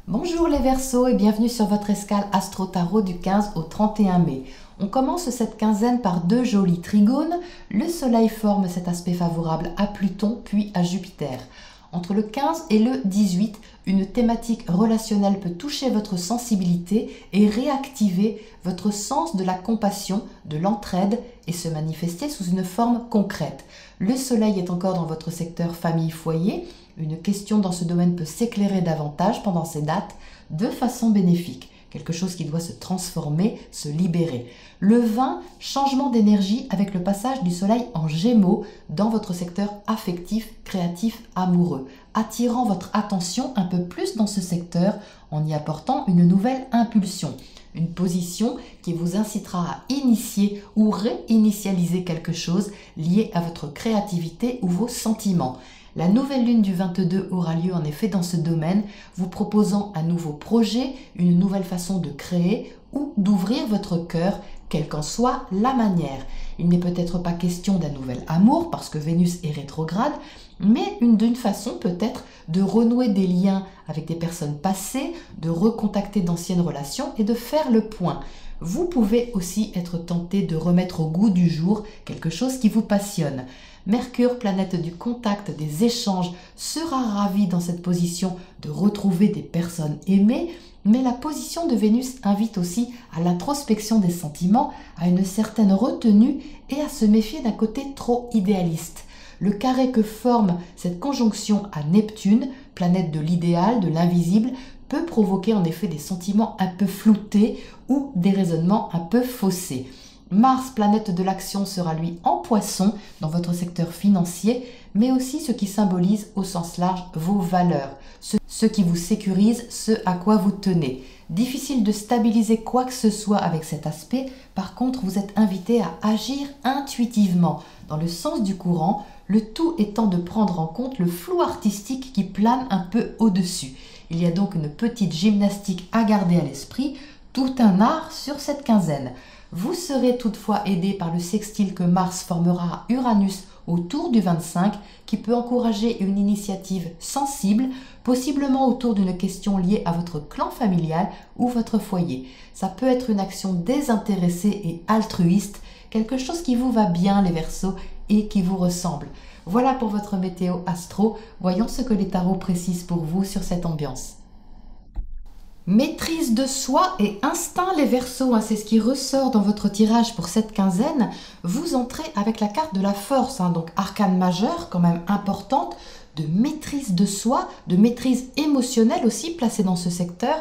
Bonjour les Verseaux et bienvenue sur votre escale Astro Tarot du 15 au 31 mai. On commence cette quinzaine par deux jolis trigones. Le Soleil forme cet aspect favorable à Pluton puis à Jupiter. Entre le 15 et le 18, une thématique relationnelle peut toucher votre sensibilité et réactiver votre sens de la compassion, de l'entraide et se manifester sous une forme concrète. Le Soleil est encore dans votre secteur famille-foyer. Une question dans ce domaine peut s'éclairer davantage pendant ces dates de façon bénéfique. Quelque chose qui doit se transformer, se libérer. Le 20, changement d'énergie avec le passage du Soleil en Gémeaux dans votre secteur affectif, créatif, amoureux, attirant votre attention un peu plus dans ce secteur en y apportant une nouvelle impulsion. Une position qui vous incitera à initier ou réinitialiser quelque chose lié à votre créativité ou vos sentiments. La nouvelle lune du 22 aura lieu en effet dans ce domaine, vous proposant un nouveau projet, une nouvelle façon de créer ou d'ouvrir votre cœur, quelle qu'en soit la manière. Il n'est peut-être pas question d'un nouvel amour parce que Vénus est rétrograde, mais d'une façon peut-être de renouer des liens avec des personnes passées, de recontacter d'anciennes relations et de faire le point. Vous pouvez aussi être tenté de remettre au goût du jour quelque chose qui vous passionne. Mercure, planète du contact, des échanges, sera ravi dans cette position de retrouver des personnes aimées, mais la position de Vénus invite aussi à l'introspection des sentiments, à une certaine retenue et à se méfier d'un côté trop idéaliste. Le carré que forme cette conjonction à Neptune, planète de l'idéal, de l'invisible, peut provoquer en effet des sentiments un peu floutés ou des raisonnements un peu faussés. Mars, planète de l'action, sera lui en Poisson dans votre secteur financier, mais aussi ce qui symbolise au sens large vos valeurs, ce qui vous sécurise, ce à quoi vous tenez. Difficile de stabiliser quoi que ce soit avec cet aspect, par contre vous êtes invité à agir intuitivement, dans le sens du courant, le tout étant de prendre en compte le flou artistique qui plane un peu au-dessus. Il y a donc une petite gymnastique à garder à l'esprit, tout un art sur cette quinzaine. Vous serez toutefois aidé par le sextile que Mars formera à Uranus autour du 25, qui peut encourager une initiative sensible, possiblement autour d'une question liée à votre clan familial ou votre foyer. Ça peut être une action désintéressée et altruiste, quelque chose qui vous va bien les Verseaux et qui vous ressemble. Voilà pour votre météo astro. Voyons ce que les tarots précisent pour vous sur cette ambiance. Maîtrise de soi et instinct les Verseaux, c'est ce qui ressort dans votre tirage pour cette quinzaine. Vous entrez avec la carte de la force, donc arcane majeure quand même importante, de maîtrise de soi, de maîtrise émotionnelle aussi placée dans ce secteur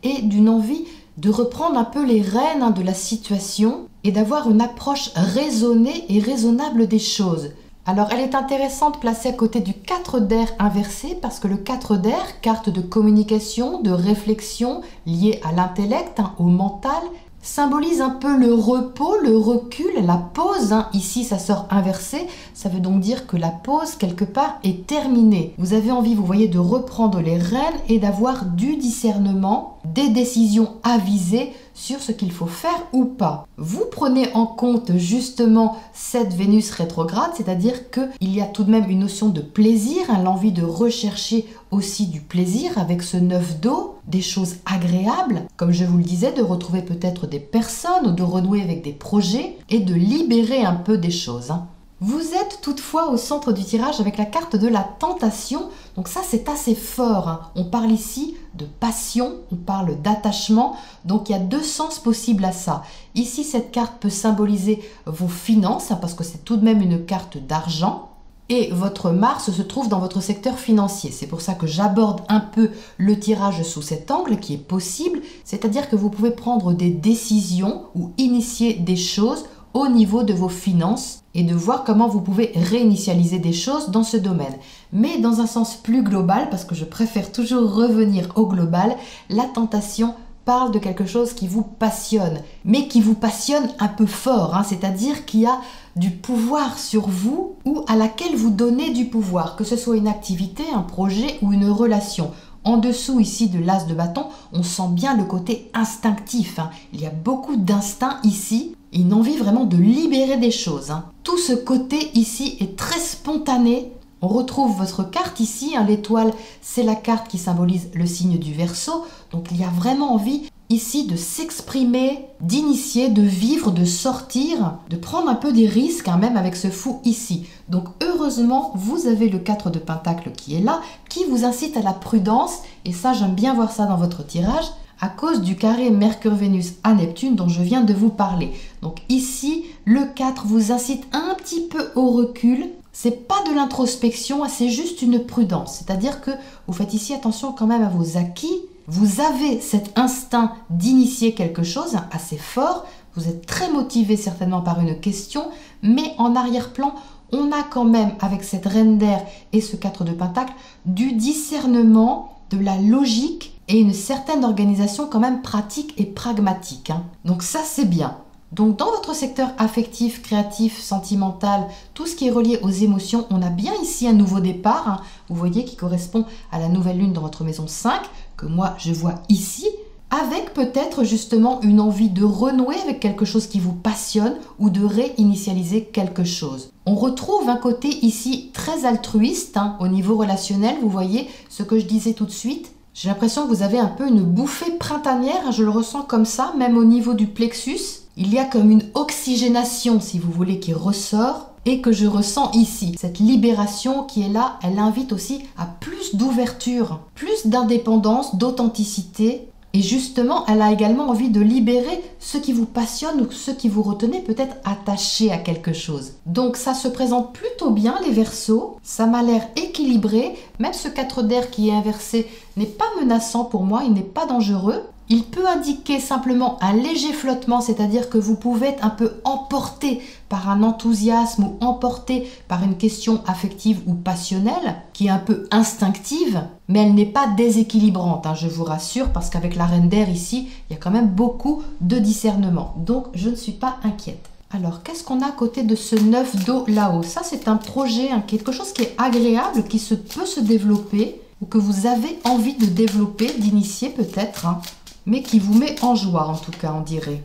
et d'une envie de reprendre un peu les rênes de la situation et d'avoir une approche raisonnée et raisonnable des choses. Alors, elle est intéressante placée à côté du 4 d'air inversé parce que le 4 d'air, carte de communication, de réflexion liée à l'intellect, au mental, symbolise un peu le repos, le recul, la pause. Ici, ça sort inversé. Ça veut donc dire que la pause, quelque part, est terminée. Vous avez envie, vous voyez, de reprendre les rênes et d'avoir du discernement, des décisions avisées sur ce qu'il faut faire ou pas. Vous prenez en compte justement cette Vénus rétrograde, c'est-à-dire qu'il y a tout de même une notion de plaisir, l'envie de rechercher aussi du plaisir avec ce 9 d'eau, des choses agréables, comme je vous le disais, de retrouver peut-être des personnes ou de renouer avec des projets et de libérer un peu des choses. Vous êtes toutefois au centre du tirage avec la carte de la tentation, donc ça c'est assez fort. On parle ici de passion, on parle d'attachement, donc il y a deux sens possibles à ça. Ici cette carte peut symboliser vos finances, parce que c'est tout de même une carte d'argent, et votre Mars se trouve dans votre secteur financier. C'est pour ça que j'aborde un peu le tirage sous cet angle qui est possible, c'est-à-dire que vous pouvez prendre des décisions ou initier des choses au niveau de vos finances et de voir comment vous pouvez réinitialiser des choses dans ce domaine. Mais dans un sens plus global, parce que je préfère toujours revenir au global, la tentation parle de quelque chose qui vous passionne, mais qui vous passionne un peu fort, c'est-à-dire qui a du pouvoir sur vous ou à laquelle vous donnez du pouvoir, que ce soit une activité, un projet ou une relation. En dessous ici de l'as de bâton, on sent bien le côté instinctif. Il y a beaucoup d'instinct ici, une envie vraiment de libérer des choses. Tout ce côté ici est très spontané, On retrouve votre carte ici, hein, l'étoile, c'est la carte qui symbolise le signe du Verseau. Donc il y a vraiment envie ici de s'exprimer, d'initier, de vivre, de sortir, de prendre un peu des risques, hein, même avec ce fou ici. Donc heureusement, vous avez le 4 de Pentacle qui est là, qui vous incite à la prudence. Et ça, j'aime bien voir ça dans votre tirage, à cause du carré Mercure-Vénus à Neptune dont je viens de vous parler. Donc ici, le 4 vous incite un petit peu au recul. C'est pas de l'introspection, c'est juste une prudence. C'est-à-dire que vous faites ici attention quand même à vos acquis. Vous avez cet instinct d'initier quelque chose assez fort. Vous êtes très motivé certainement par une question. Mais en arrière-plan, on a quand même, avec cette reine d'air et ce 4 de Pentacle, du discernement, de la logique et une certaine organisation quand même pratique et pragmatique. Donc ça, c'est bien. Donc dans votre secteur affectif, créatif, sentimental, tout ce qui est relié aux émotions, on a bien ici un nouveau départ, hein, vous voyez, qui correspond à la nouvelle lune dans votre maison 5, que moi je vois ici, avec peut-être justement une envie de renouer avec quelque chose qui vous passionne ou de réinitialiser quelque chose. On retrouve un côté ici très altruiste, hein, au niveau relationnel, vous voyez, ce que je disais tout de suite. J'ai l'impression que vous avez un peu une bouffée printanière, hein, je le ressens comme ça, même au niveau du plexus. Il y a comme une oxygénation, si vous voulez, qui ressort et que je ressens ici. Cette libération qui est là, elle invite aussi à plus d'ouverture, plus d'indépendance, d'authenticité. Et justement, elle a également envie de libérer ce qui vous passionne ou ce qui vous retenait peut-être attaché à quelque chose. Donc ça se présente plutôt bien les Verseaux, ça m'a l'air équilibré. Même ce 4 d'air qui est inversé n'est pas menaçant pour moi, il n'est pas dangereux. Il peut indiquer simplement un léger flottement, c'est-à-dire que vous pouvez être un peu emporté par un enthousiasme ou emporté par une question affective ou passionnelle qui est un peu instinctive, mais elle n'est pas déséquilibrante, hein, je vous rassure, parce qu'avec la reine d'air ici, il y a quand même beaucoup de discernement. Donc, je ne suis pas inquiète. Alors, qu'est-ce qu'on a à côté de ce 9 d'eau là-haut? Ça, c'est un projet, hein, quelque chose qui est agréable, qui peut se développer, ou que vous avez envie de développer, d'initier peut-être, hein, mais qui vous met en joie en tout cas, on dirait.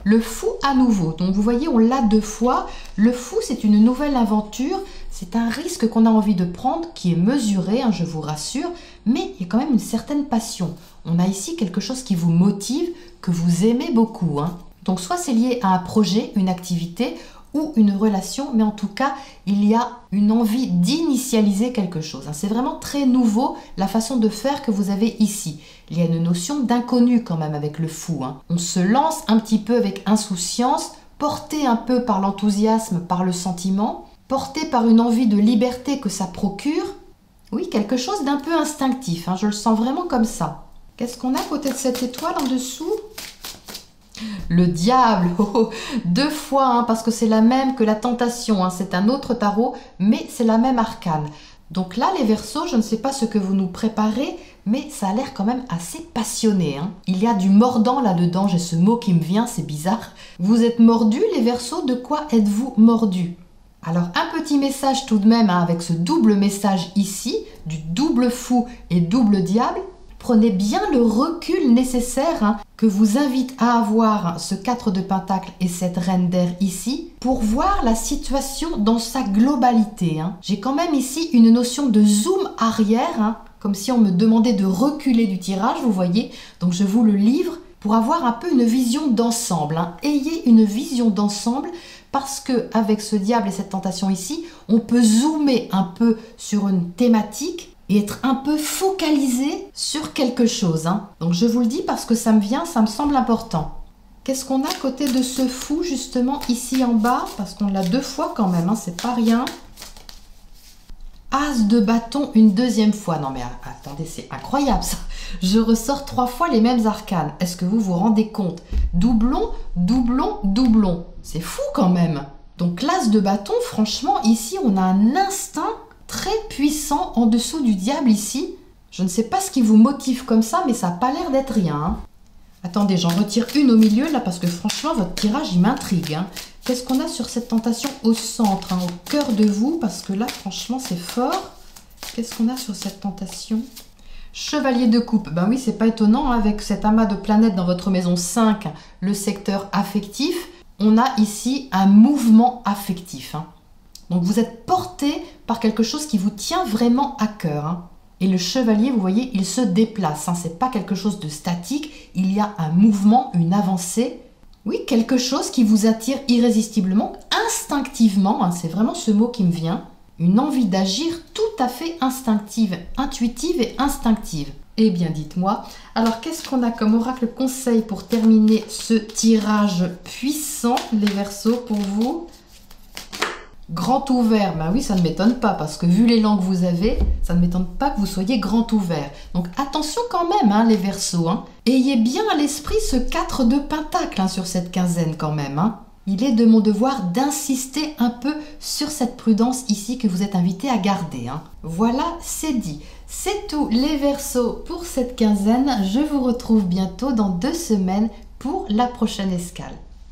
Le fou à nouveau, donc vous voyez, on l'a 2 fois. Le fou, c'est une nouvelle aventure, c'est un risque qu'on a envie de prendre, qui est mesuré, hein, je vous rassure, mais il y a quand même une certaine passion. On a ici quelque chose qui vous motive, que vous aimez beaucoup, hein. Donc soit c'est lié à un projet, une activité, ou une relation, mais en tout cas, il y a une envie d'initialiser quelque chose. C'est vraiment très nouveau la façon de faire que vous avez ici. Il y a une notion d'inconnu quand même avec le fou. On se lance un petit peu avec insouciance, porté un peu par l'enthousiasme, par le sentiment, porté par une envie de liberté que ça procure. Oui, quelque chose d'un peu instinctif, je le sens vraiment comme ça. Qu'est-ce qu'on a à côté de cette étoile en dessous ? Le diable, 2 fois, parce que c'est la même que la tentation, c'est un autre tarot, mais c'est la même arcane. Donc là, les Verseaux, je ne sais pas ce que vous nous préparez, mais ça a l'air quand même assez passionné. Il y a du mordant là-dedans, j'ai ce mot qui me vient, c'est bizarre. Vous êtes mordus, les Verseaux, de quoi êtes-vous mordus? Alors, un petit message tout de même, avec ce double message ici, du double fou et double diable. Prenez bien le recul nécessaire que vous invite à avoir ce 4 de Pentacle et cette reine d'air ici pour voir la situation dans sa globalité. J'ai quand même ici une notion de zoom arrière, comme si on me demandait de reculer du tirage, vous voyez. Donc je vous le livre pour avoir un peu une vision d'ensemble. Ayez une vision d'ensemble parce que avec ce diable et cette tentation ici, on peut zoomer un peu sur une thématique et être un peu focalisé sur quelque chose. Donc je vous le dis parce que ça me vient, ça me semble important. Qu'est-ce qu'on a à côté de ce fou justement ici en bas? Parce qu'on l'a 2 fois quand même, c'est pas rien. As de bâton une 2e fois. Non mais attendez, c'est incroyable ça. Je ressors 3 fois les mêmes arcanes. Est-ce que vous vous rendez compte? Doublon, doublon, doublon. C'est fou quand même. Donc l'as de bâton, franchement, ici on a un instinct très puissant en dessous du diable ici. Je ne sais pas ce qui vous motive comme ça, mais ça n'a pas l'air d'être rien. Attendez, j'en retire une au milieu là parce que franchement, votre tirage, il m'intrigue. Qu'est-ce qu'on a sur cette tentation au centre, au cœur de vous? Parce que là, franchement, c'est fort. Qu'est-ce qu'on a sur cette tentation? Chevalier de coupe. Ben oui, c'est pas étonnant, avec cet amas de planètes dans votre maison 5, le secteur affectif, on a ici un mouvement affectif. Donc vous êtes porté par quelque chose qui vous tient vraiment à cœur, hein. Et le chevalier, vous voyez, il se déplace, hein. C'est pas quelque chose de statique, il y a un mouvement, une avancée. Oui, quelque chose qui vous attire irrésistiblement, instinctivement, hein. C'est vraiment ce mot qui me vient. Une envie d'agir tout à fait instinctive, intuitive et instinctive. Eh bien, dites-moi, alors qu'est-ce qu'on a comme oracle conseil pour terminer ce tirage puissant, les Verseaux, pour vous? Grand ouvert, ben oui, ça ne m'étonne pas, parce que vu l'élan que vous avez, ça ne m'étonne pas que vous soyez grand ouvert. Donc attention quand même, hein, les Verseaux, hein. Ayez bien à l'esprit ce 4 de Pentacle, hein, sur cette quinzaine quand même, hein. Il est de mon devoir d'insister un peu sur cette prudence ici que vous êtes invité à garder, hein. Voilà, c'est dit. C'est tout, les Verseaux, pour cette quinzaine. Je vous retrouve bientôt dans 2 semaines pour la prochaine escale.